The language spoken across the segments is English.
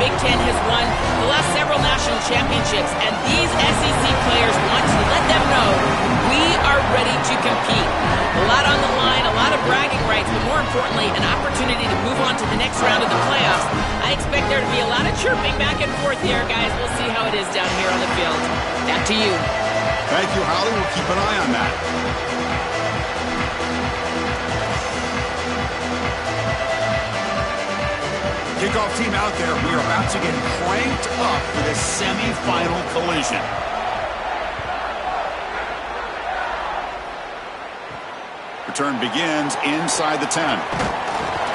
Big Ten has won the last several national championships, and these SEC players want to let them know we are ready to compete. A lot on the line, a lot of bragging rights, but more importantly, an opportunity to move on to the next round of the playoffs. I expect there to be a lot of chirping back and forth here, guys. We'll see how it is down here on the field. Back to you. Thank you, Holly. We'll keep an eye on that. Kickoff team out there. We are about to get cranked up for this semifinal collision. Return begins inside the 10.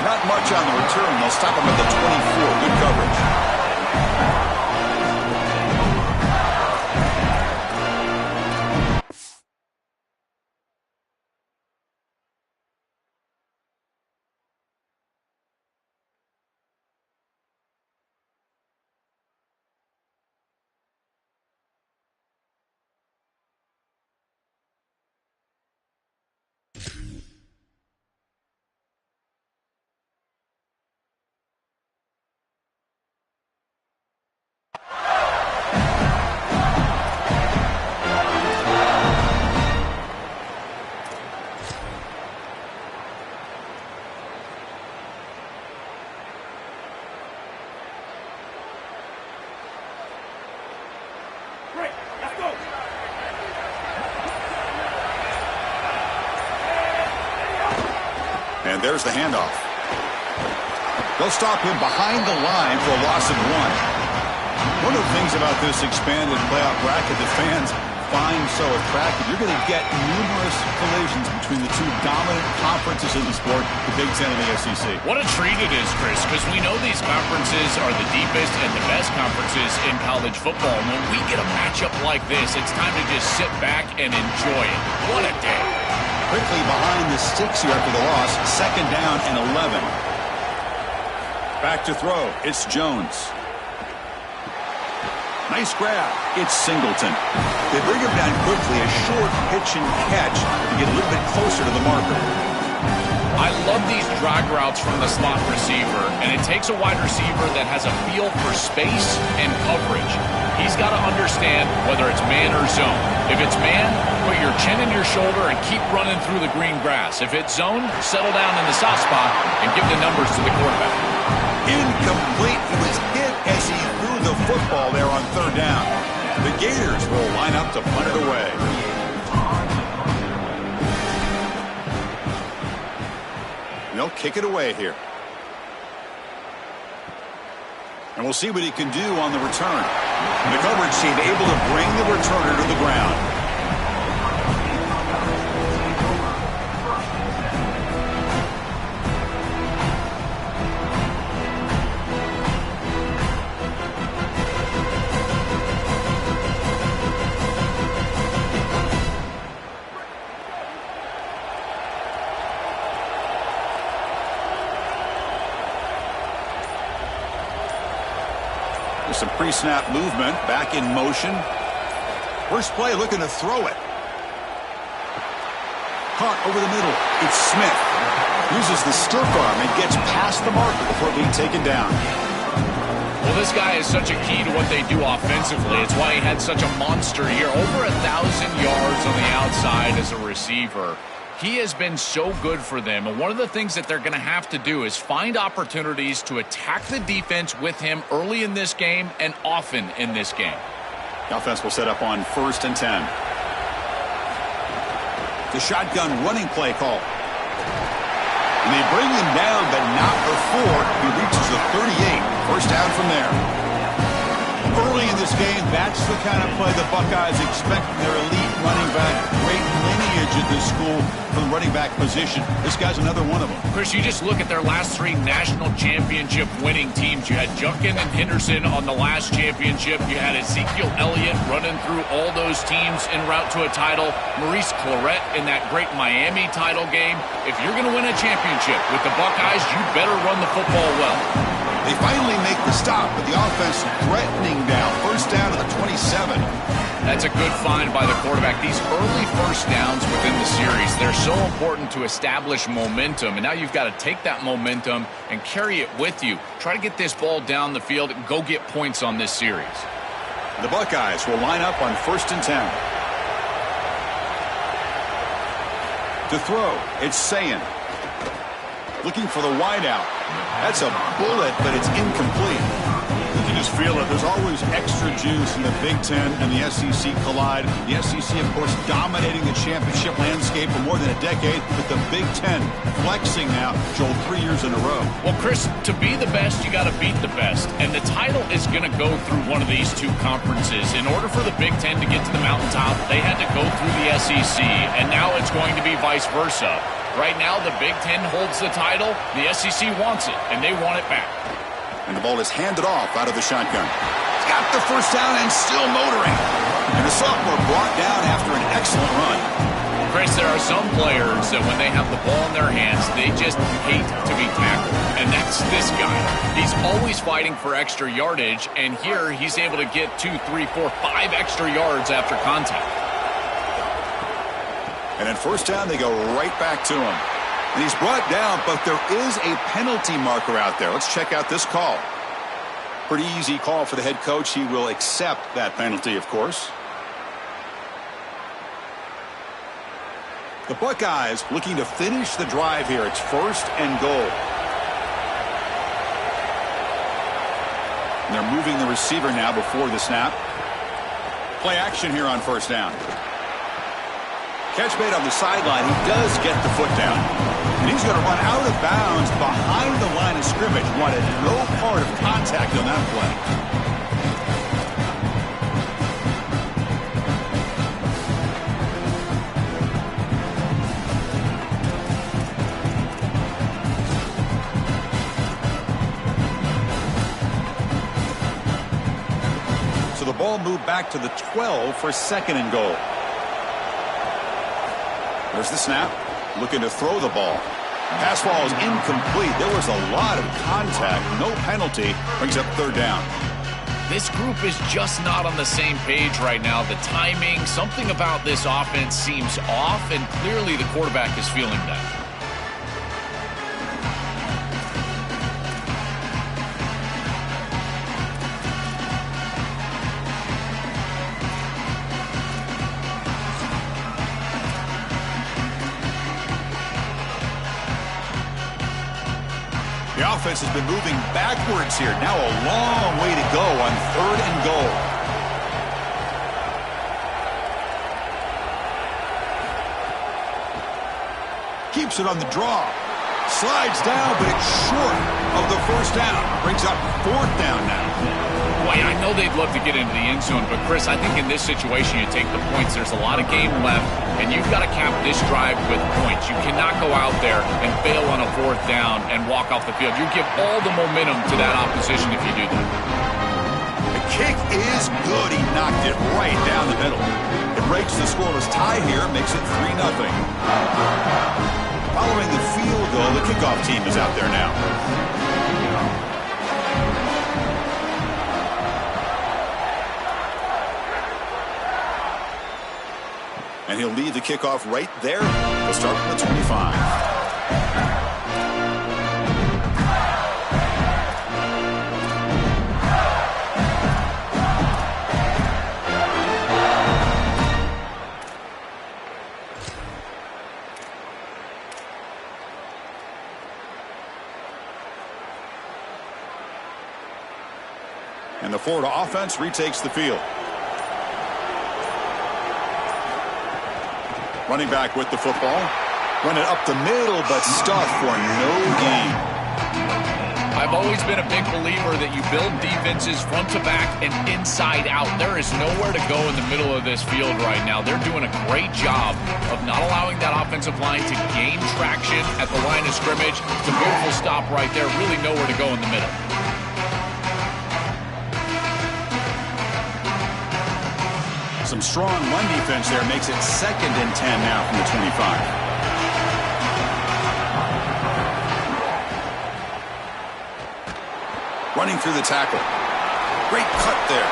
Not much on the return. They'll stop him at the 24. Good coverage. And there's the handoff. They'll stop him behind the line for a loss of 1. One of the things about this expanded playoff bracket the fans find so attractive, you're going to get numerous collisions between the two dominant conferences in the sport, the Big Ten and the SEC. What a treat it is, Chris, because we know these conferences are the deepest and the best conferences in college football. And when we get a matchup like this, it's time to just sit back and enjoy it. What a day. Quickly behind the sticks here after the loss. 2nd down and 11. Back to throw. It's Jones. Nice grab. It's Singleton. They bring him down quickly. A short pitch and catch to get a little bit closer to the marker. I love these drag routes from the slot receiver, and it takes a wide receiver that has a feel for space and coverage. He's got to understand whether it's man or zone. If it's man, put your chin in your shoulder and keep running through the green grass. If it's zone, settle down in the soft spot and give the numbers to the quarterback. Incomplete. He was hit as he threw the football there on 3rd down. The Gators will line up to punt it away. They'll kick it away here. And we'll see what he can do on the return. The coverage team able to bring the returner to the ground. Some pre-snap movement, back in motion. First play looking to throw it. Caught over the middle. It's Smith. Uses the stiff arm and gets past the marker before being taken down. Well, this guy is such a key to what they do offensively. It's why he had such a monster year. Over 1,000 yards on the outside as a receiver. He has been so good for them, and one of the things that they're going to have to do is find opportunities to attack the defense with him early in this game and often in this game. The offense will set up on 1st and 10. The shotgun running play call. And they bring him down, but not before he reaches the 38. First down from there. Early in this game, that's the kind of play the Buckeyes expect from their elite running back. Great lineage at this school from the running back position. This guy's another one of them. Chris, you just look at their last 3 national championship winning teams. You had Junkin and Henderson on the last championship. You had Ezekiel Elliott running through all those teams en route to a title. Maurice Clarett in that great Miami title game. If you're going to win a championship with the Buckeyes, you better run the football well. They finally make the stop, but the offense threatening down. First down to the 27. That's a good find by the quarterback. These early first downs within the series. They're so important to establish momentum, and now you've got to take that momentum and carry it with you. Try to get this ball down the field and go get points on this series. The Buckeyes will line up on 1st and 10. To throw, it's Sayin. Looking for the wideout. That's a bullet, but it's incomplete. You can just feel it. There's always extra juice in the Big Ten and the SEC collide. The SEC, of course, dominating the championship landscape for more than a decade, with the Big Ten flexing now, Joel, 3 years in a row. Well, Chris, to be the best, you got to beat the best. And the title is going to go through one of these two conferences. In order for the Big Ten to get to the mountaintop, they had to go through the SEC, and now it's going to be vice versa. Right now, the Big Ten holds the title. The SEC wants it, and they want it back. And the ball is handed off out of the shotgun. He's got the first down and still motoring. And the sophomore brought down after an excellent run. Chris, there are some players that when they have the ball in their hands, they just hate to be tackled. And that's this guy. He's always fighting for extra yardage, and here he's able to get 2, 3, 4, 5 extra yards after contact. And at first down, they go right back to him. And he's brought down, but there is a penalty marker out there. Let's check out this call. Pretty easy call for the head coach. He will accept that penalty, of course. The Buckeyes looking to finish the drive here. It's 1st and goal. And they're moving the receiver now before the snap. Play action here on 1st down. Catch made on the sideline. He does get the foot down. And he's going to run out of bounds behind the line of scrimmage. Wanted no part of contact on that play. So the ball moved back to the 12 for 2nd and goal. There's the snap. Looking to throw the ball. Pass ball is incomplete. There was a lot of contact. No penalty. Brings up 3rd down. This group is just not on the same page right now. The timing, something about this offense seems off, and clearly the quarterback is feeling that. The offense has been moving backwards here. Now a long way to go on 3rd and goal. Keeps it on the draw. Slides down, but it's short of the 1st down. Brings up 4th down now. Boy, I know they'd love to get into the end zone, but Chris, I think in this situation you take the points. There's a lot of game left, and you've got to cap this drive with points. You cannot go out there and fail on a 4th down and walk off the field. You give all the momentum to that opposition if you do that. The kick is good. He knocked it right down the middle. It breaks the scoreless tie here, makes it 3-0. Following the field goal, the kickoff team is out there now. And he'll lead the kickoff right there. He'll start from the 25. And the Florida offense retakes the field. Running back with the football. Run it up the middle, but stuffed for no gain. I've always been a big believer that you build defenses front to back and inside out. There is nowhere to go in the middle of this field right now. They're doing a great job of not allowing that offensive line to gain traction at the line of scrimmage. It's a beautiful stop right there. Really nowhere to go in the middle. Some strong run defense there makes it 2nd and 10 now from the 25. Running through the tackle. Great cut there.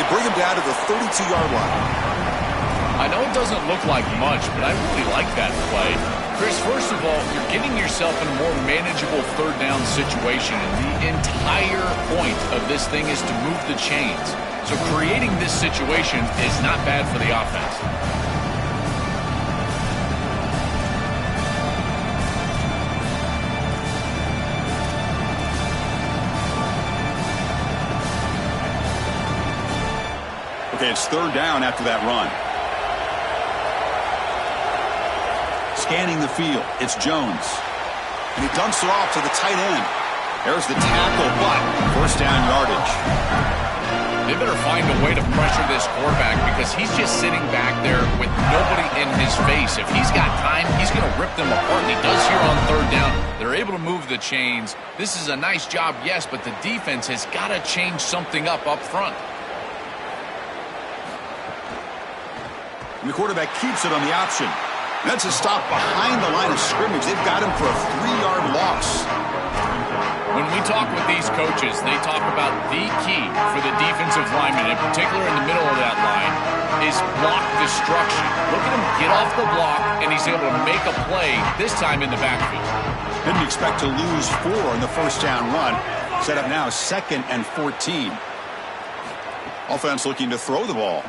They bring him down to the 32-yard line. I know it doesn't look like much, but I really like that play. Chris, first of all, you're getting yourself in a more manageable third down situation, and the entire point of this thing is to move the chains. So creating this situation is not bad for the offense. Okay, it's third down after that run. Scanning the field, it's Jones. And he dumps it off to the tight end. There's the tackle, but first down yardage. They better find a way to pressure this quarterback because he's just sitting back there with nobody in his face. If he's got time, he's going to rip them apart, and he does here on third down. They're able to move the chains. This is a nice job, yes, but the defense has got to change something up front. And the quarterback keeps it on the option. That's a stop behind the line of scrimmage. They've got him for a 3-yard loss. When we talk with these coaches, they talk about the key for the defensive lineman, in particular in the middle of that line, is block destruction. Look at him get off the block, and he's able to make a play, this time in the backfield. Didn't expect to lose 4 on the first down run. Set up now 2nd and 14. Offense looking to throw the ball.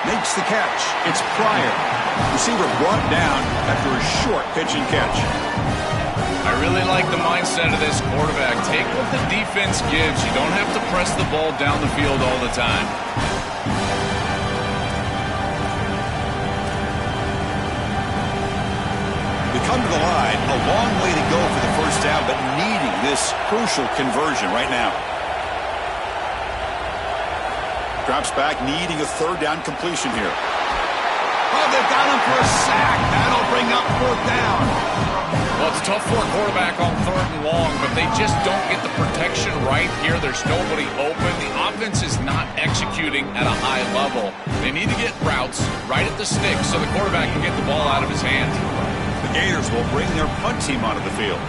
Makes the catch. It's Pryor. Receiver brought down after a short pitch and catch. I really like the mindset of this quarterback. Take what the defense gives. You don't have to press the ball down the field all the time. They come to the line. A long way to go for the first down, but needing this crucial conversion right now. Drops back, needing a third down completion here. Oh, they've got him for a sack. That'll bring up fourth down. Well, it's tough for a quarterback on third and long, but they just don't get the protection right here. There's nobody open. The offense is not executing at a high level. They need to get routes right at the stick so the quarterback can get the ball out of his hands. The Gators will bring their punt team onto the field,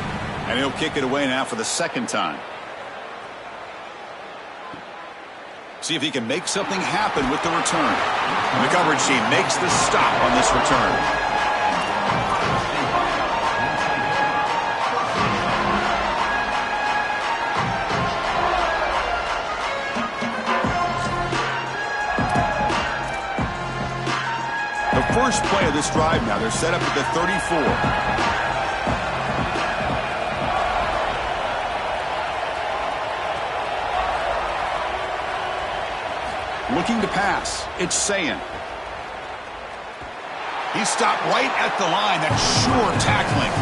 and he'll kick it away now for the second time. See if he can make something happen with the return. And the coverage team makes the stop on this return. The first play of this drive now, they're set up at the 34. Looking to pass. It's Sayin. He stopped right at the line. That's sure tackling.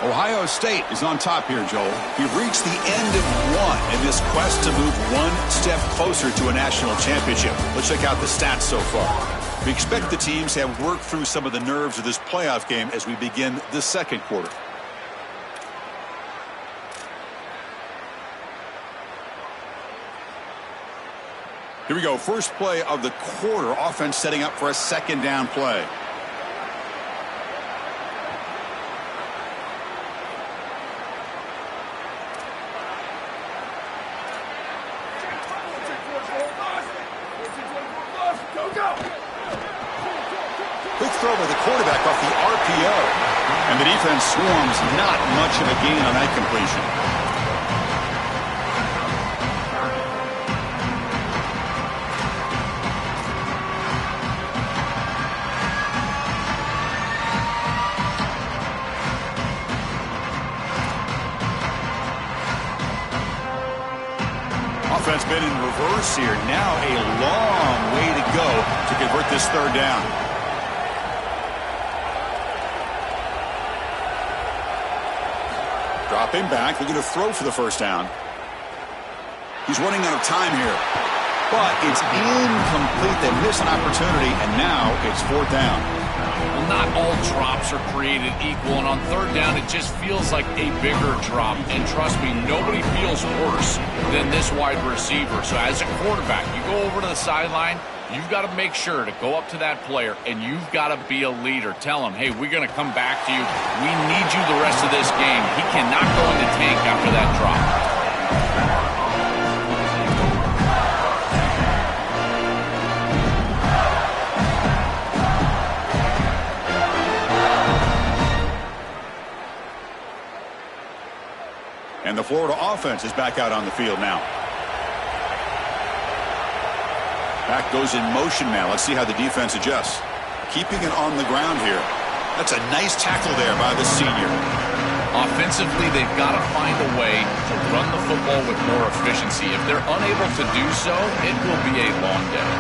Ohio State is on top here, Joel. We've reached the end of one in this quest to move one step closer to a national championship. Let's check out the stats so far. We expect the teams to have worked through some of the nerves of this playoff game as we begin the second quarter. Here we go. First play of the quarter. Offense setting up for a second down play. Quick throw by the quarterback off the RPO. And the defense swarms. Not much of a gain on that completion. Offense been in reverse here. Now a long way to go to convert this third down. Dropping back, looking to throw for the first down. He's running out of time here. but it's incomplete. They miss an opportunity, and now it's fourth down. Well, not all drops are created equal, and on third down, it just feels like a bigger drop. And trust me, nobody feels worse than this wide receiver. So as a quarterback, you go over to the sideline, you've got to make sure to go up to that player, and you've got to be a leader. Tell him, hey, we're going to come back to you. We need you the rest of this game. He cannot go in the tank after that drop. And the Florida offense is back out on the field now. Back goes in motion now. Let's see how the defense adjusts. Keeping it on the ground here. That's a nice tackle there by the senior. Offensively, they've got to find a way to run the football with more efficiency. If they're unable to do so, it will be a long day.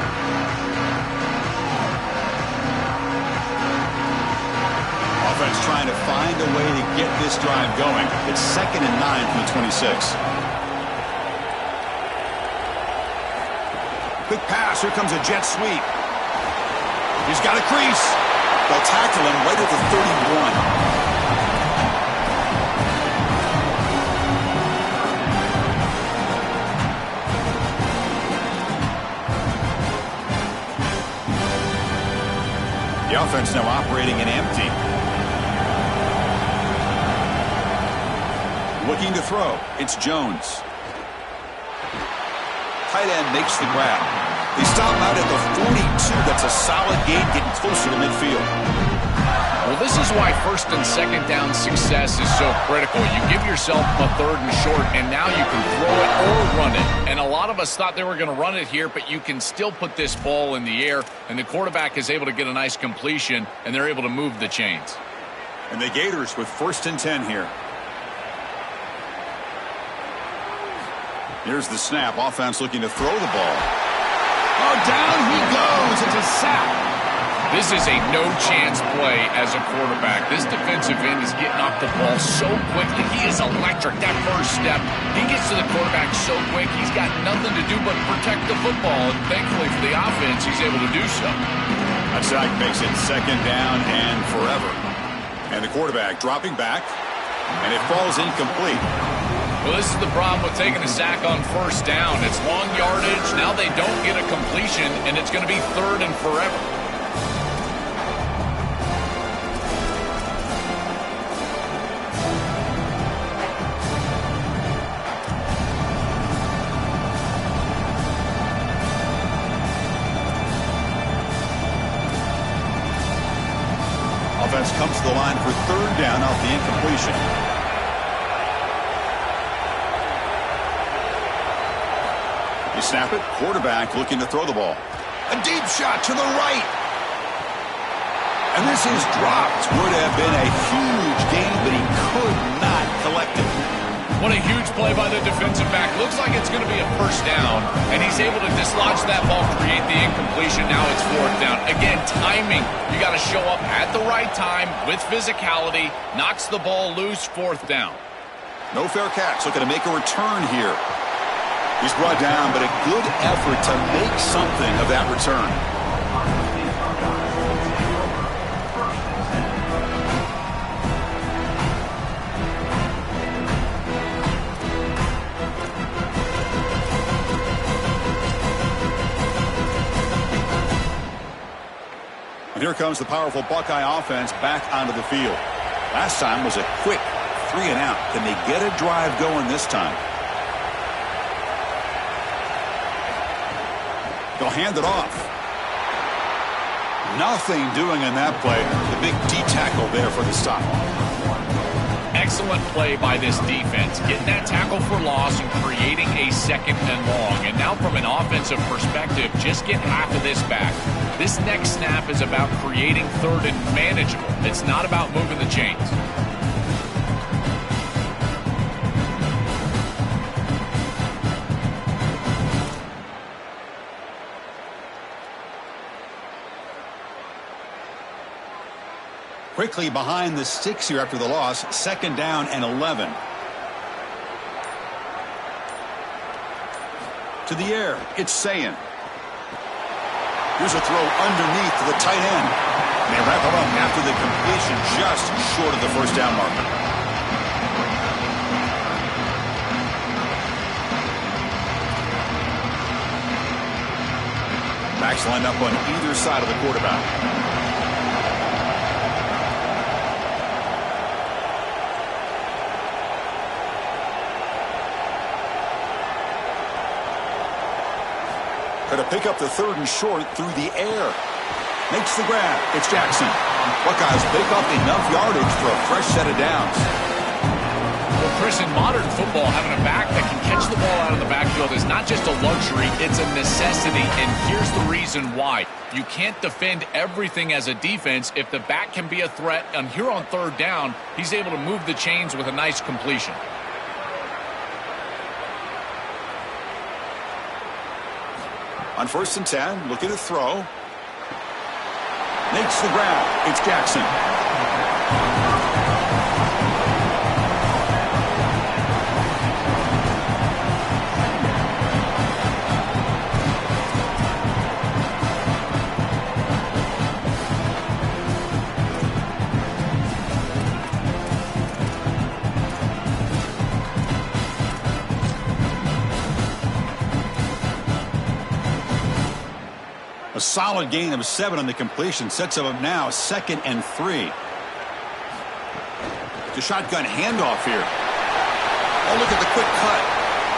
Offense trying to find a way to get this drive going. It's 2nd and 9 from the 26. Quick pass. Here comes a jet sweep. He's got a crease. They'll tackle him right at the 31. The offense now operating in empty. Looking to throw. It's Jones. Tight end makes the grab. They stop out at the 42. That's a solid gain, getting closer to midfield. Well, this is why first and second down success is so critical. You give yourself a third and short, and now you can throw it or run it. And a lot of us thought they were going to run it here, but you can still put this ball in the air, and the quarterback is able to get a nice completion, and they're able to move the chains. And the Gators with 1st and 10 here. Here's the snap. Offense looking to throw the ball. Oh, down he goes. It's a sack. This is a no-chance play as a quarterback. This defensive end is getting off the ball so quickly. He is electric. That first step, he gets to the quarterback so quick, he's got nothing to do but protect the football. And thankfully for the offense, he's able to do so. That sack makes it 2nd down and forever. And the quarterback dropping back, and it falls incomplete. Well, this is the problem with taking a sack on first down. It's long yardage. Now they don't get a completion, and it's going to be 3rd and forever. Offense comes to the line for 3rd down off the incompletion. You snap it. Quarterback looking to throw the ball. A deep shot to the right. And this is dropped. Would have been a huge gain, but he could not collect it. What a huge play by the defensive back. Looks like it's going to be a first down, and he's able to dislodge that ball, create the incompletion. Now it's 4th down. Again, timing. You got to show up at the right time with physicality. Knocks the ball loose, 4th down. No fair catch. Looking to make a return here. He's brought down, but a good effort to make something of that return. And here comes the powerful Buckeye offense back onto the field. Last time was a quick 3 and out. Can they get a drive going this time? They'll hand it off. Nothing doing in that play. The big D tackle there for the stop. Excellent play by this defense. Getting that tackle for loss and creating a 2nd and long. And now from an offensive perspective, just get half of this back. This next snap is about creating 3rd and manageable. It's not about moving the chains. Quickly behind the sticks here after the loss. 2nd down and 11. to the air. It's Sayin. Here's a throw underneath to the tight end. And they wrap him up after the completion just short of the first down marker. Backs lined up on either side of the quarterback. Going to pick up the third and short through the air. Makes the grab. It's Jackson. Buckeyes pick up enough yardage for a fresh set of downs. Well, Chris, in modern football, having a back that can catch the ball out of the backfield is not just a luxury, it's a necessity. And here's the reason why. You can't defend everything as a defense. If the back can be a threat, and here on third down, he's able to move the chains with a nice completion. On 1st and 10, looking to throw. Makes the grab. It's Jackson. A solid gain of 7 on the completion. Sets him up now 2nd and 3. The shotgun handoff here. Oh, look at the quick cut.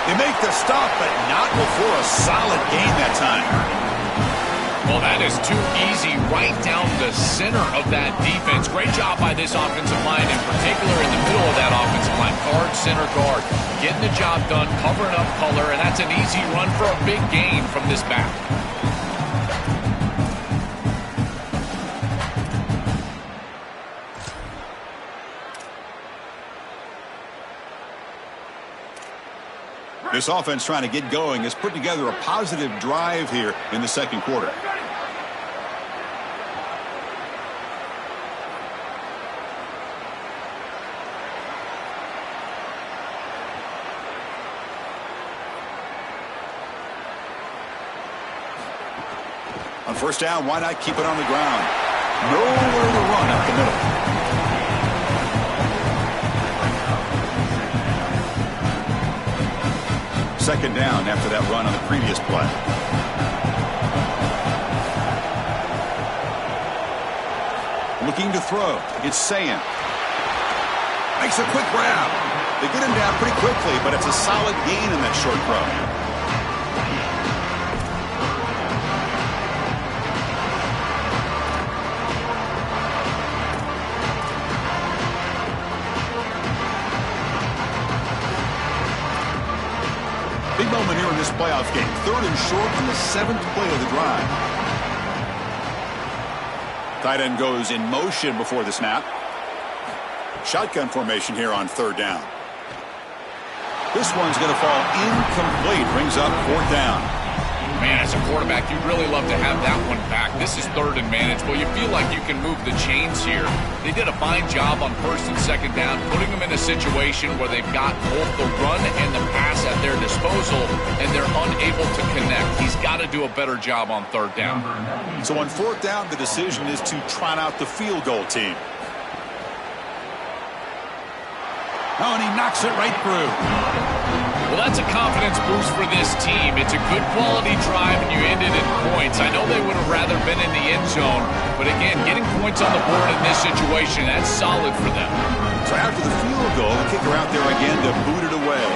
They make the stop, but not before a solid gain that time. Well, that is too easy right down the center of that defense. Great job by this offensive line, in particular in the middle of that offensive line. Guard, center guard. Getting the job done, covering up color, and that's an easy run for a big gain from this back. This offense trying to get going has put together a positive drive here in the second quarter. On 1st down, why not keep it on the ground? Nowhere to run up the middle. 2nd down after that run on the previous play. Looking to throw. It's Sayin. Makes a quick grab. They get him down pretty quickly, but it's a solid gain in that short throw. Big moment here in this playoff game. 3rd and short on the 7th play of the drive. Tight end goes in motion before the snap. Shotgun formation here on 3rd down. This one's going to fall incomplete. Brings up 4th down. Man, as a quarterback, you'd really love to have that one back. This is 3rd and manageable. You feel like you can move the chains here. They did a fine job on 1st and 2nd down, putting them in a situation where they've got both the run and the pass at their disposal, and they're unable to connect. He's got to do a better job on 3rd down. So on 4th down, the decision is to trot out the field goal team. Oh, and he knocks it right through. Well, that's a confidence boost for this team. It's a good quality drive, and you end it in points. I know they would have rather been in the end zone, but again, getting points on the board in this situation, that's solid for them. So after the field goal, the kicker out there again to boot it away.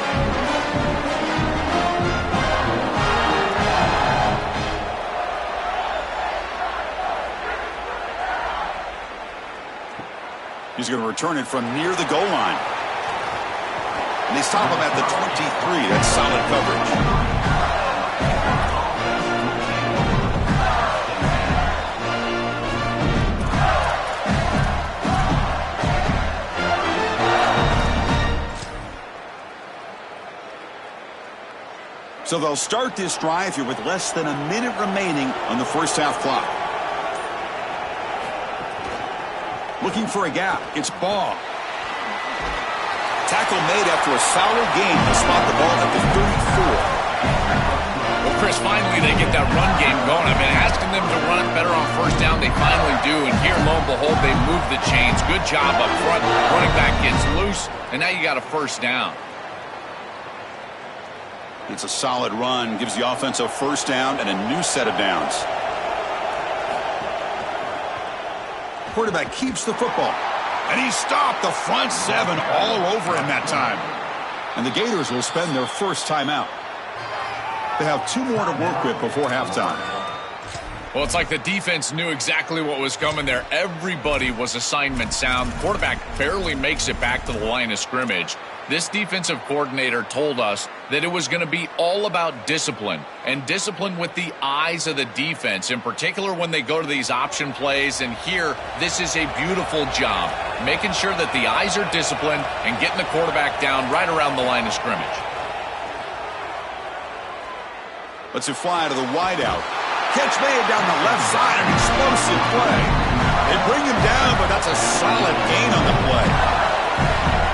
He's going to return it from near the goal line. And they stop him at the 23. That's solid coverage. So they'll start this drive here with less than a minute remaining on the first half clock. Looking for a gap. It's Baugh. Tackle made after a solid gain to spot the ball at the 34. Well, Chris, finally they get that run game going. I've been asking them to run it better on first down. They finally do, and here, lo and behold, they move the chains. Good job up front. Running back gets loose, and now you got a first down. It's a solid run, gives the offense a first down and a new set of downs. Quarterback keeps the football, and he stopped the front seven all over him that time. And the Gators will spend their first timeout. They have 2 more to work with before halftime. Well, it's like the defense knew exactly what was coming there. Everybody was assignment sound. Quarterback barely makes it back to the line of scrimmage. This defensive coordinator told us that it was going to be all about discipline, and discipline with the eyes of the defense, in particular when they go to these option plays. And here, this is a beautiful job, making sure that the eyes are disciplined and getting the quarterback down right around the line of scrimmage. Lets it fly to the wideout. Catch made down the left side, an explosive play. They bring him down, but that's a solid gain on the play.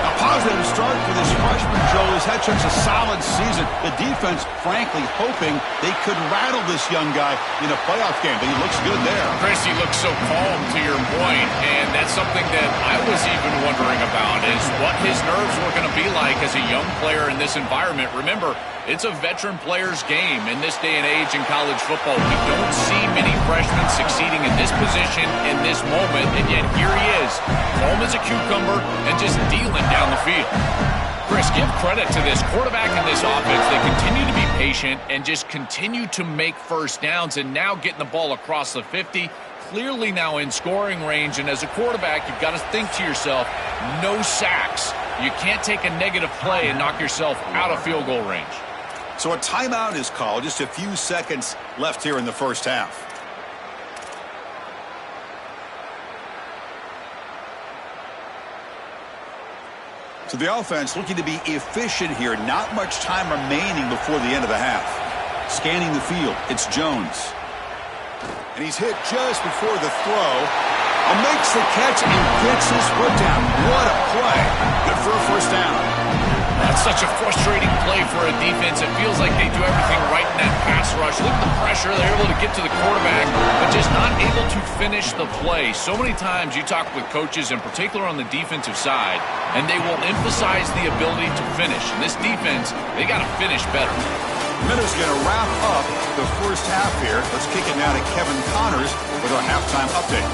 A positive start for this freshman, Joe. He's had such a solid season. The defense, frankly, hoping they could rattle this young guy in a playoff game, but he looks good there. Chris, he looks so calm, to your point, and that's something that I was even wondering about, is what his nerves were going to be like as a young player in this environment. Remember, it's a veteran player's game in this day and age in college football. We don't see many freshmen succeeding in this position in this moment, and yet here he is, calm as a cucumber and just dealing down the field. Chris, give credit to this quarterback and this offense. They continue to be patient and just continue to make first downs, and now getting the ball across the 50, clearly now in scoring range. And as a quarterback, you've got to think to yourself, no sacks. You can't take a negative play and knock yourself out of field goal range. So a timeout is called. Just a few seconds left here in the first half. So the offense looking to be efficient here. Not much time remaining before the end of the half. Scanning the field, it's Jones. And he's hit just before the throw. Makes the catch and gets his foot down. What a play. Good for a first down. That's such a frustrating play for a defense. It feels like they do everything right in that pass rush. Look at the pressure. They're able to get to the quarterback, but just not able to finish the play. So many times you talk with coaches, in particular on the defensive side, and they will emphasize the ability to finish. And this defense, they got to finish better. Minutes going to wrap up the first half here. Let's kick it now to Kevin Connors with our halftime update.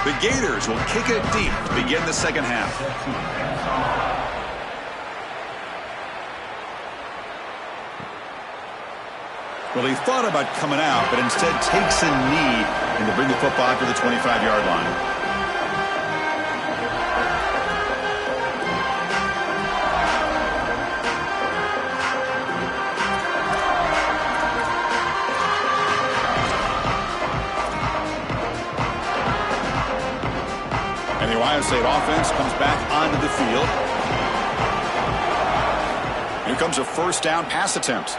The Gators will kick it deep to begin the second half. Well, he thought about coming out, but instead takes a knee and to bring the football to the 25-yard line. And the Ohio State offense comes back onto the field. Here comes a first down pass attempt.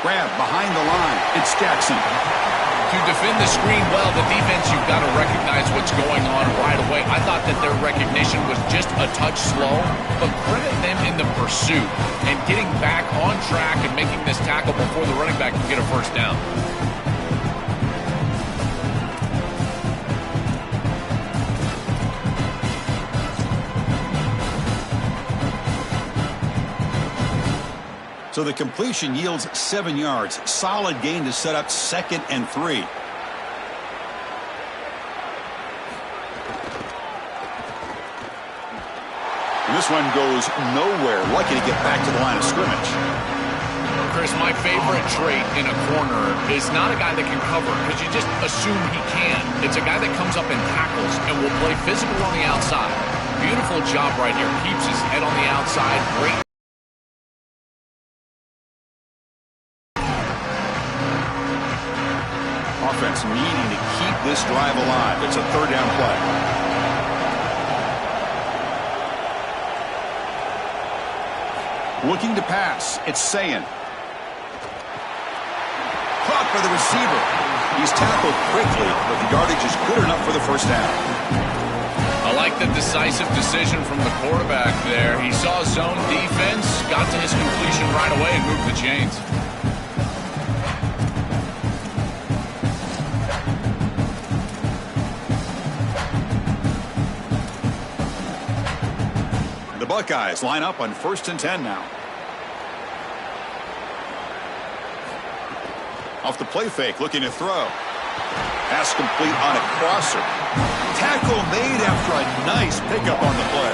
Grab behind the line. It's Jackson. To defend the screen well, the defense, you've got to recognize what's going on right away. I thought that their recognition was just a touch slow, but credit them in the pursuit and getting back on track and making this tackle before the running back can get a first down. So the completion yields 7 yards. Solid gain to set up 2nd and 3. And this one goes nowhere. Lucky to get back to the line of scrimmage. Chris, my favorite trait in a corner is not a guy that can cover because you just assume he can. It's a guy that comes up and tackles and will play physical on the outside. Beautiful job right here. Keeps his head on the outside. Great. Offense needing to keep this drive alive. It's a 3rd down play. Looking to pass. It's Sayin. Caught by the receiver. He's tackled quickly, but the yardage is good enough for the first down. I like the decisive decision from the quarterback there. He saw zone defense, got to his completion right away, and moved the chains. The Buckeyes line up on 1st and 10 now. Off the play fake, looking to throw. Pass complete on a crosser. Tackle made after a nice pickup on the play.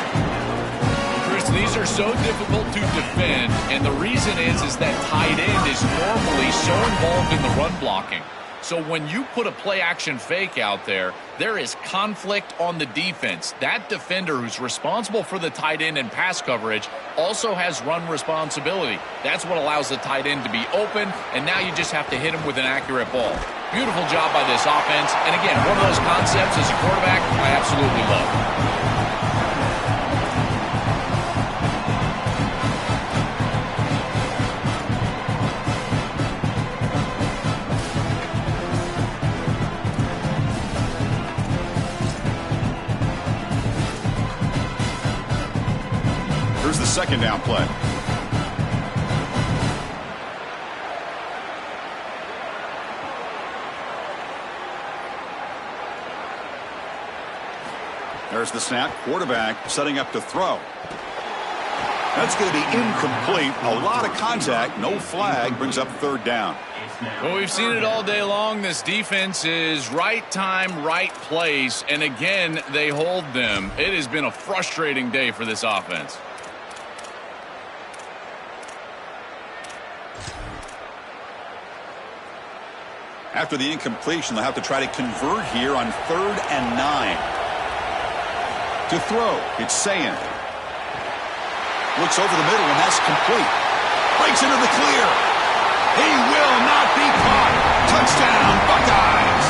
Chris, these are so difficult to defend, and the reason is that tight end is normally so involved in the run blocking. So when you put a play-action fake out there, there is conflict on the defense. That defender who's responsible for the tight end and pass coverage also has run responsibility. That's what allows the tight end to be open, and now you just have to hit him with an accurate ball. Beautiful job by this offense, and again, one of those concepts as a quarterback I absolutely love. Here's the second down play. There's the snap. Quarterback setting up to throw. That's going to be incomplete. A lot of contact. No flag. Brings up 3rd down. Well, we've seen it all day long. This defense is right time, right place. And again, they hold them. It has been a frustrating day for this offense. After the incompletion, they'll have to try to convert here on 3rd and 9. To throw, it's Sayin. Looks over the middle, and that's complete. Breaks into the clear. He will not be caught. Touchdown, Buckeyes.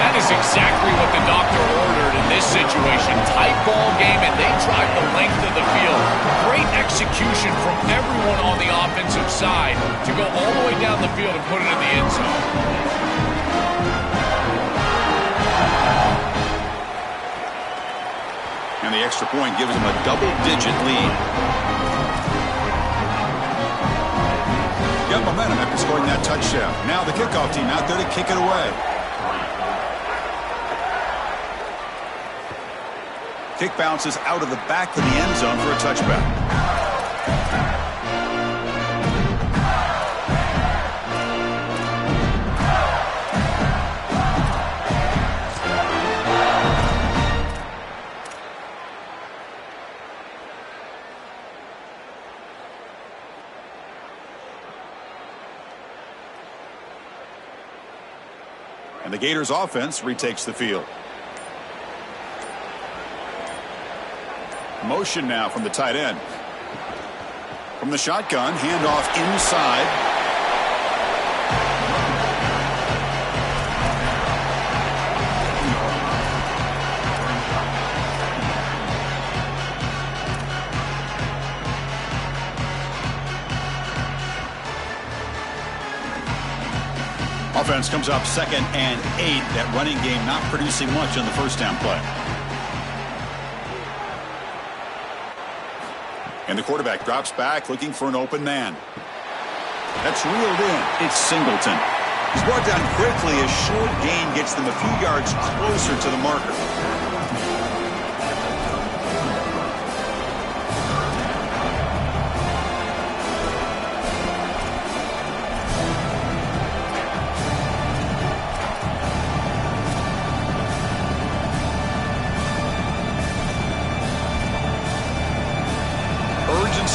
That is exactly what the doctor ordered in this situation. Tight ball game, and they drive the length of the field. Great execution from everyone on the offensive side to go all the way down the field and put it in the end zone. And the extra point gives them a double-digit lead. Got momentum after scoring that touchdown. Now the kickoff team out there to kick it away. Kick bounces out of the back of the end zone for a touchback. And the Gators offense retakes the field. Motion now from the tight end. From the shotgun, handoff inside. Offense comes up 2nd and 8. That running game not producing much on the first down play. And the quarterback drops back looking for an open man. That's reeled in. It's Singleton. He's brought down quickly as short gain gets them a few yards closer to the marker.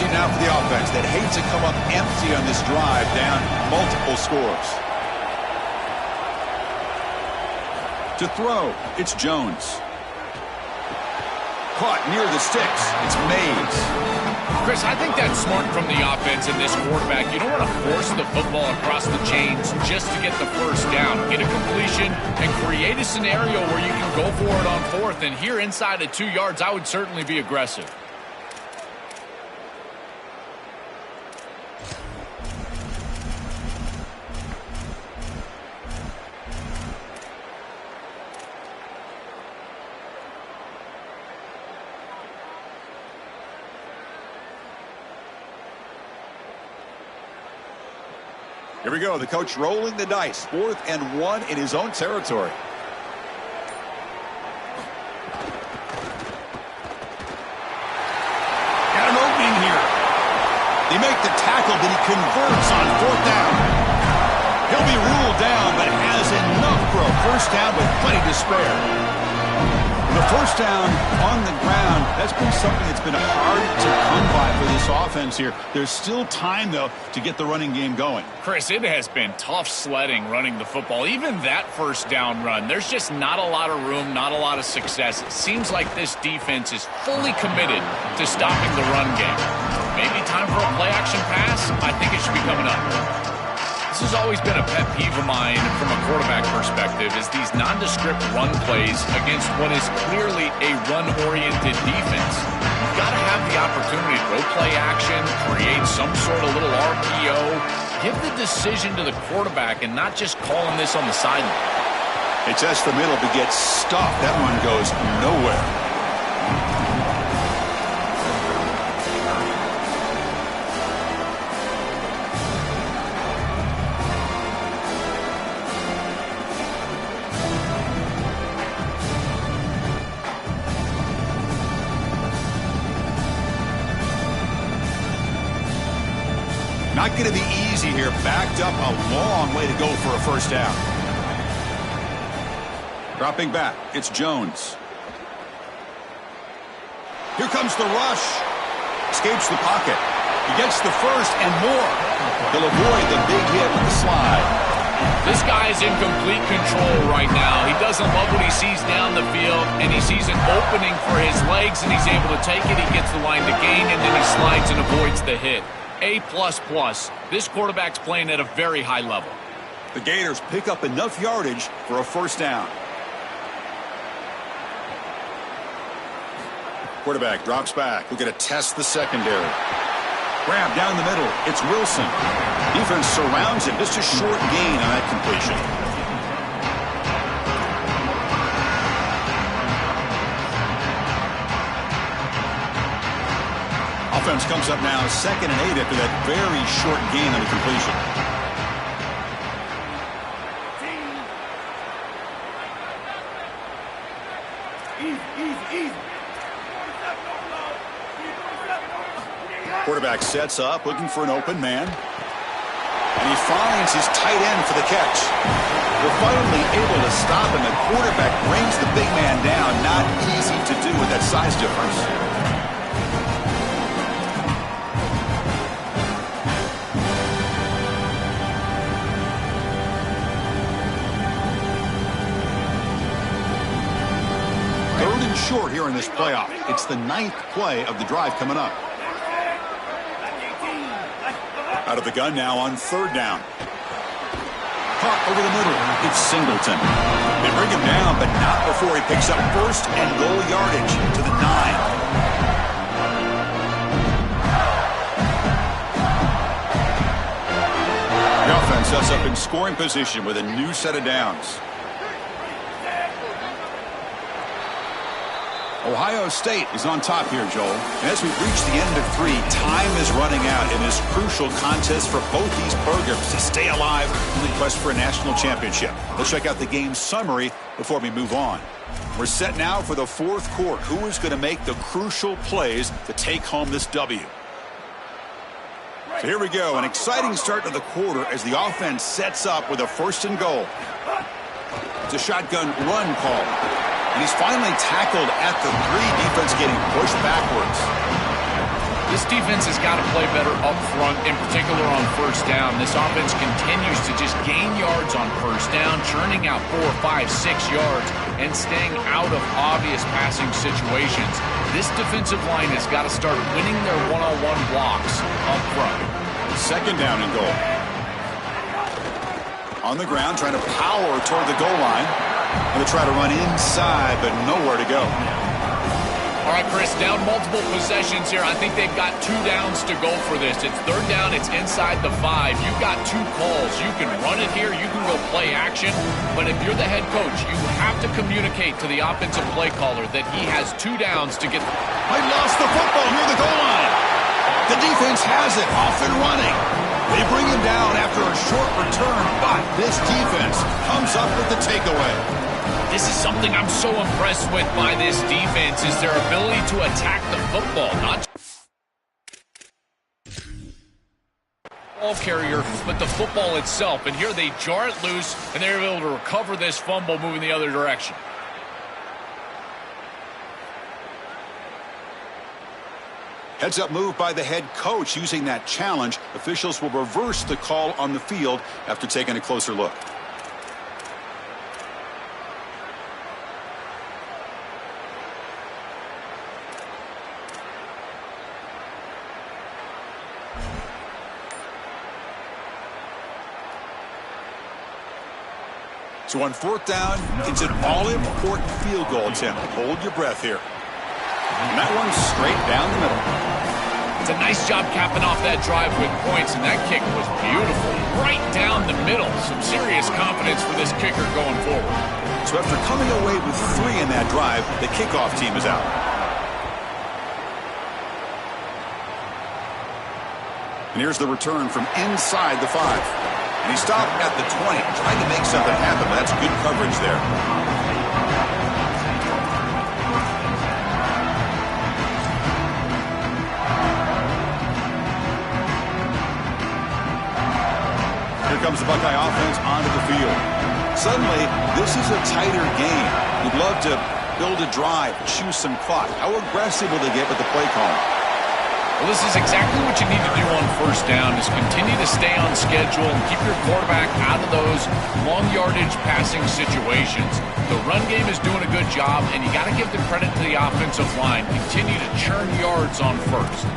Now for the offense that hates to come up empty on this drive, down multiple scores. To throw, it's Jones. Caught near the sticks. It's Mays. Chris, I think that's smart from the offense and this quarterback. You don't want to force the football across the chains just to get the first down. Get a completion and create a scenario where you can go for it on 4th. And here inside of 2 yards, I would certainly be aggressive. Here we go. The coach rolling the dice. 4th and 1 in his own territory. Got an opening here. They make the tackle, but he converts on 4th down. He'll be ruled down, but has enough for a first down with plenty to spare. The first down on the ground, that's been something that's been hard to come by for this offense here. There's still time, though, to get the running game going. Chris, it has been tough sledding running the football. Even that first down run, there's just not a lot of room, not a lot of success. It seems like this defense is fully committed to stopping the run game. Maybe time for a play-action pass? I think it should be coming up. This has always been a pet peeve of mine from a quarterback perspective, is these nondescript run plays against what is clearly a run-oriented defense. You've got to have the opportunity to go play action, create some sort of little RPO, give the decision to the quarterback and not just calling this on the sideline. They test the middle but get stuffed. That one goes nowhere. Not going to be easy here. Backed up a long way to go for a first down. Dropping back, it's Jones. Here comes the rush. Escapes the pocket. He gets the first and more. He'll avoid the big hit with the slide. This guy's in complete control right now. He doesn't love what he sees down the field, and he sees an opening for his legs, and he's able to take it. He gets the line to gain, and then he slides and avoids the hit. A++. This quarterback's playing at a very high level. The Gators pick up enough yardage for a first down. Quarterback drops back. We're going to test the secondary. Grab down the middle. It's Wilson. Defense surrounds him. Just a short gain on that completion. Offense comes up now 2nd and 8 after that very short gain on the completion. Quarterback sets up, looking for an open man. And he finds his tight end for the catch. They're finally able to stop him. The quarterback brings the big man down. Not easy to do with that size difference. Short here in this playoff. It's the 9th play of the drive coming up. Out of the gun now on 3rd down. Caught over the middle. It's Singleton. They bring him down, but not before he picks up 1st and goal yardage to the 9. The offense sets up in scoring position with a new set of downs. Ohio State is on top here, Joel. And as we reach the end of 3, time is running out in this crucial contest for both these programs to stay alive in the quest for a national championship. Let's check out the game summary before we move on. We're set now for the 4th quarter. Who is going to make the crucial plays to take home this W? So here we go. An exciting start to the quarter as the offense sets up with a 1st and goal. It's a shotgun run call. And he's finally tackled at the 3. Defense getting pushed backwards. This defense has got to play better up front, in particular on 1st down. This offense continues to just gain yards on 1st down, churning out 4, 5, 6 yards, and staying out of obvious passing situations. This defensive line has got to start winning their one-on-one blocks up front. 2nd down and goal. On the ground, trying to power toward the goal line. And they try to run inside, but nowhere to go. All right, Chris, down multiple possessions here. I think they've got 2 downs to go for this. It's 3rd down. It's inside the 5. You've got 2 calls. You can run it here. You can go play action. But if you're the head coach, you have to communicate to the offensive play caller that he has 2 downs to get. They lost the football near the goal line. The defense has it, off and running. They bring him down after a short return, but this defense comes up with the takeaway. This is something I'm so impressed with by this defense is their ability to attack the football, not ball carrier, but the football itself. And here they jar it loose, and they're able to recover this fumble moving the other direction. Heads up move by the head coach using that challenge. Officials will reverse the call on the field after taking a closer look. So on fourth down, it's an all-important field goal attempt. Hold your breath here. And that one's straight down the middle. It's a nice job capping off that drive with points, and that kick was beautiful. Right down the middle. Some serious confidence for this kicker going forward. So after coming away with 3 in that drive, the kickoff team is out. And here's the return from inside the 5. And he stopped at the 20, trying to make something happen, but that's good coverage there. Here comes the Buckeye offense onto the field. Suddenly, this is a tighter game. You'd love to build a drive, choose some clock. How aggressive will they get with the play call? Well, this is exactly what you need to do on first down is continue to stay on schedule and keep your quarterback out of those long yardage passing situations. The run game is doing a good job, and you got to give the credit to the offensive line. Continue to churn yards on first.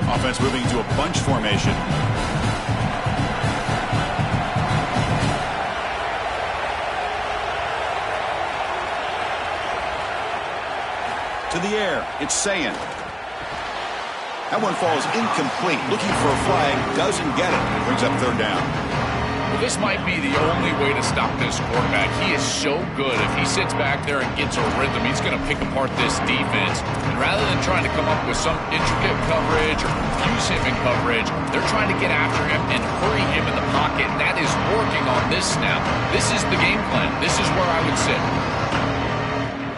Offense moving to a bunch formation. To the air, it's Sayin. That one falls incomplete. Looking for a flag, doesn't get it. Brings up third down. Well, this might be the only way to stop this quarterback. He is so good. If he sits back there and gets a rhythm, he's going to pick apart this defense. And rather than trying to come up with some intricate coverage or confuse him in coverage, they're trying to get after him and hurry him in the pocket. And that is working on this snap. This is the game plan. This is where I would sit.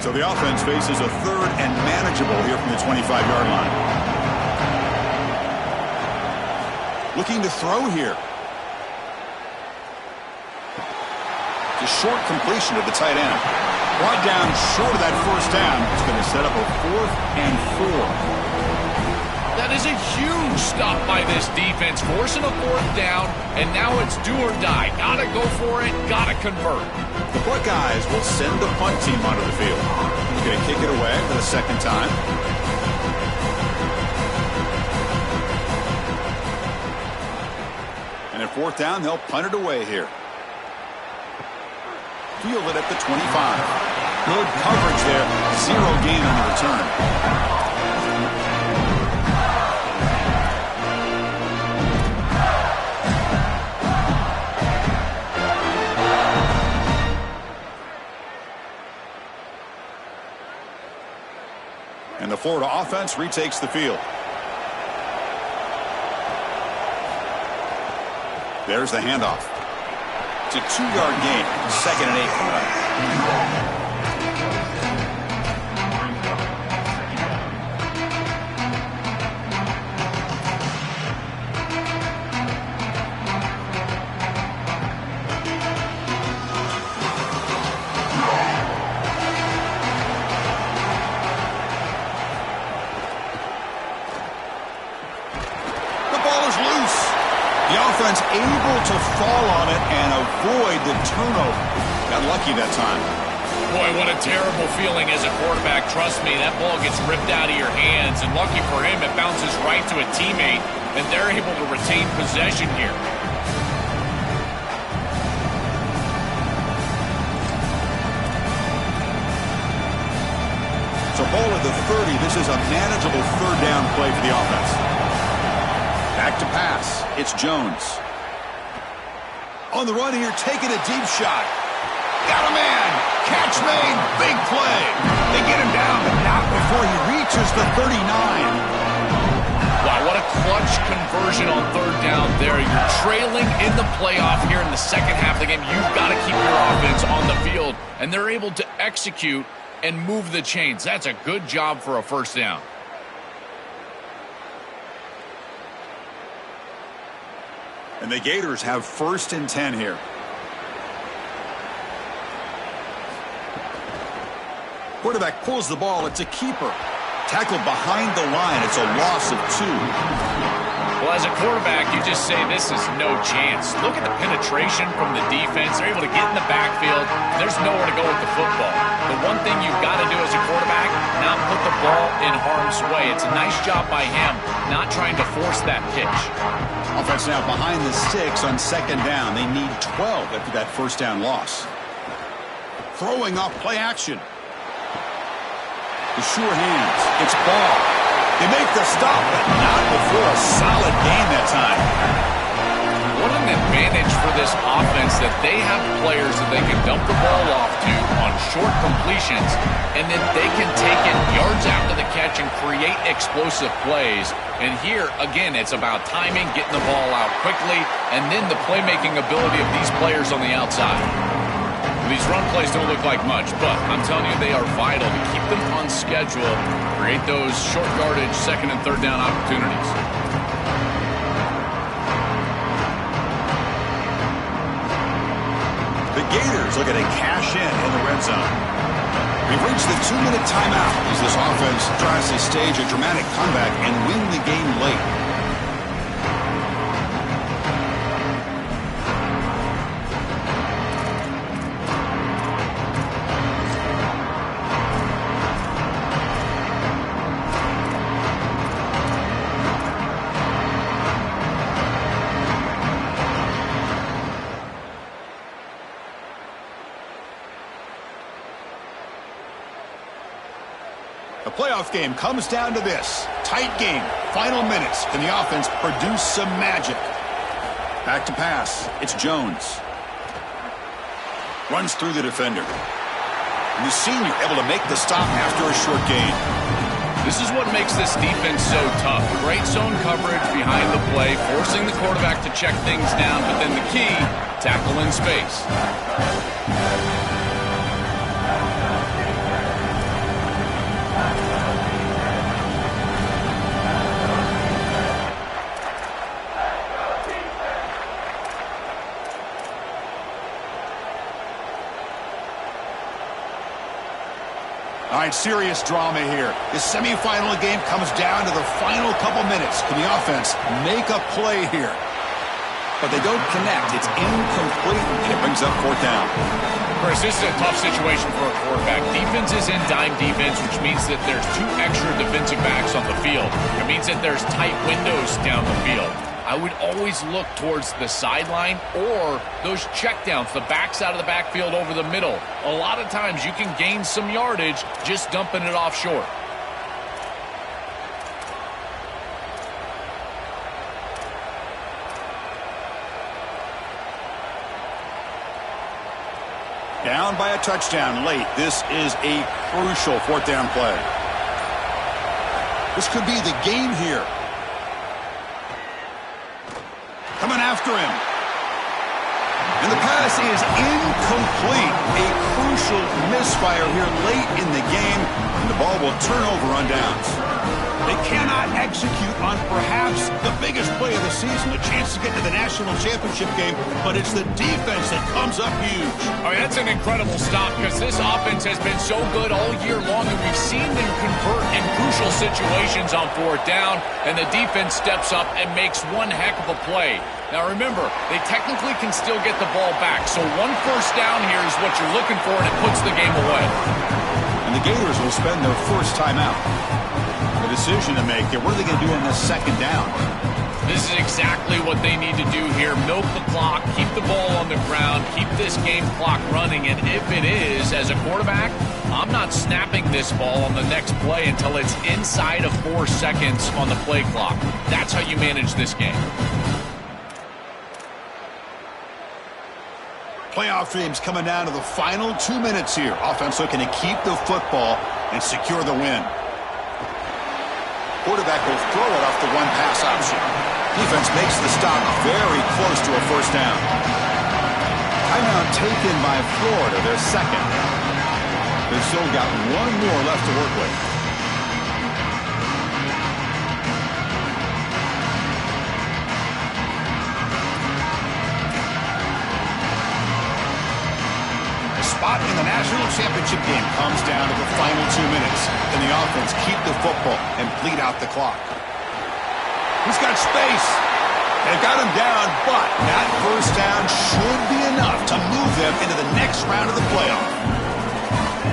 So the offense faces a third and manageable here from the 25-yard line. Looking to throw here. A short completion to the tight end. Brought down short of that first down. It's going to set up a 4th and 4. That is a huge stop by this defense, forcing a 4th down, and now it's do or die. Gotta go for it, gotta convert. The Buckeyes will send the punt team onto the field. He's going to kick it away for the second time. And at 4th down, they'll punt it away here. Fielded at the 25. Good coverage there. 0 gain on the return. And the Florida offense retakes the field. There's the handoff. It's a 2-yard gain. 2nd and 8. Able to fall on it and avoid the turnover. Got lucky that time. Boy, what a terrible feeling as a quarterback. Trust me, that ball gets ripped out of your hands, and lucky for him, it bounces right to a teammate, and they're able to retain possession here. So ball at the 30. This is a manageable 3rd down play for the offense. Back to pass. It's Jones. On the run here, taking a deep shot. Got a man. Catch made. Big play. They get him down, but not before he reaches the 39. execution on third down there. You're trailing in the playoff here in the second half of the game. You've got to keep your offense on the field, and they're able to execute and move the chains. That's a good job for a first down. And the Gators have 1st and 10 here. Quarterback pulls the ball. It's a keeper. Tackled behind the line. It's a loss of 2. Well, as a quarterback, you just say this is no chance. Look at the penetration from the defense. They're able to get in the backfield. There's nowhere to go with the football. The one thing you've got to do as a quarterback, not put the ball in harm's way. It's a nice job by him, not trying to force that pitch. Offense now behind the 6 on 2nd down. They need 12 after that first down loss. Throwing off play action. The sure hands. It's ball. They make the stop, but not before a solid gain that time. What an advantage for this offense that they have players that they can dump the ball off to on short completions, and then they can take it yards after the catch and create explosive plays. And here, again, it's about timing, getting the ball out quickly, and then the playmaking ability of these players on the outside. These run plays don't look like much, but I'm telling you, they are vital to keep them on schedule, create those short yardage, 2nd and 3rd down opportunities. The Gators looking to cash in the red zone. We've reached the 2-minute timeout as this offense tries to stage a dramatic comeback and win the game late. The playoff game comes down to this. Tight game. Final minutes. Can the offense produce some magic? Back to pass. It's Jones. Runs through the defender. And the senior able to make the stop after a short gain. This is what makes this defense so tough. Great zone coverage behind the play, forcing the quarterback to check things down, but then the key, tackle in space. All right, serious drama here. The semifinal game comes down to the final couple minutes. Can the offense make a play here? But they don't connect. It's incomplete, and it brings up 4th down. Chris, this is a tough situation for a quarterback. Defense is in dime defense, which means that there's 2 extra defensive backs on the field. It means that there's tight windows down the field. I would always look towards the sideline or those checkdowns, the backs out of the backfield over the middle. A lot of times you can gain some yardage just dumping it off short. Down by a touchdown late. This is a crucial 4th down play. This could be the game here. Coming after him. And the pass is incomplete. A crucial misfire here late in the game. And the ball will turn over on downs. They cannot execute on perhaps the biggest play of the season, a chance to get to the national championship game, but it's the defense that comes up huge. I mean, that's an incredible stop because this offense has been so good all year long, and we've seen them convert in crucial situations on 4th down, and the defense steps up and makes one heck of a play. Now remember, they technically can still get the ball back, so 1 first down here is what you're looking for, and it puts the game away. And the Gators will spend their first timeout. The decision to make here. What are they going to do on this 2nd down? This is exactly what they need to do here. Milk the clock, keep the ball on the ground, keep this game clock running, and if it is, as a quarterback, I'm not snapping this ball on the next play until it's inside of 4 seconds on the play clock. That's how you manage this game. Playoff games coming down to the final 2 minutes here. Offense looking to keep the football and secure the win. Quarterback will throw it off the 1 pass option. Defense makes the stop very close to a first down. Timeout taken by Florida, their second. They've still got one more left to work with. The spot in the national championship game comes down to the final 2 minutes. And the offense keep the football and bleed out the clock. He's got space. They've got him down, but that first down should be enough to move them into the next round of the playoff.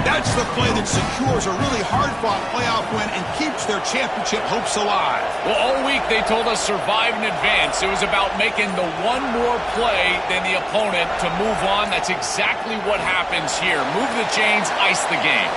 That's the play that secures a really hard-fought playoff win and keeps their championship hopes alive. Well, all week they told us survive and advance. It was about making the one more play than the opponent to move on. That's exactly what happens here. Move the chains, ice the game.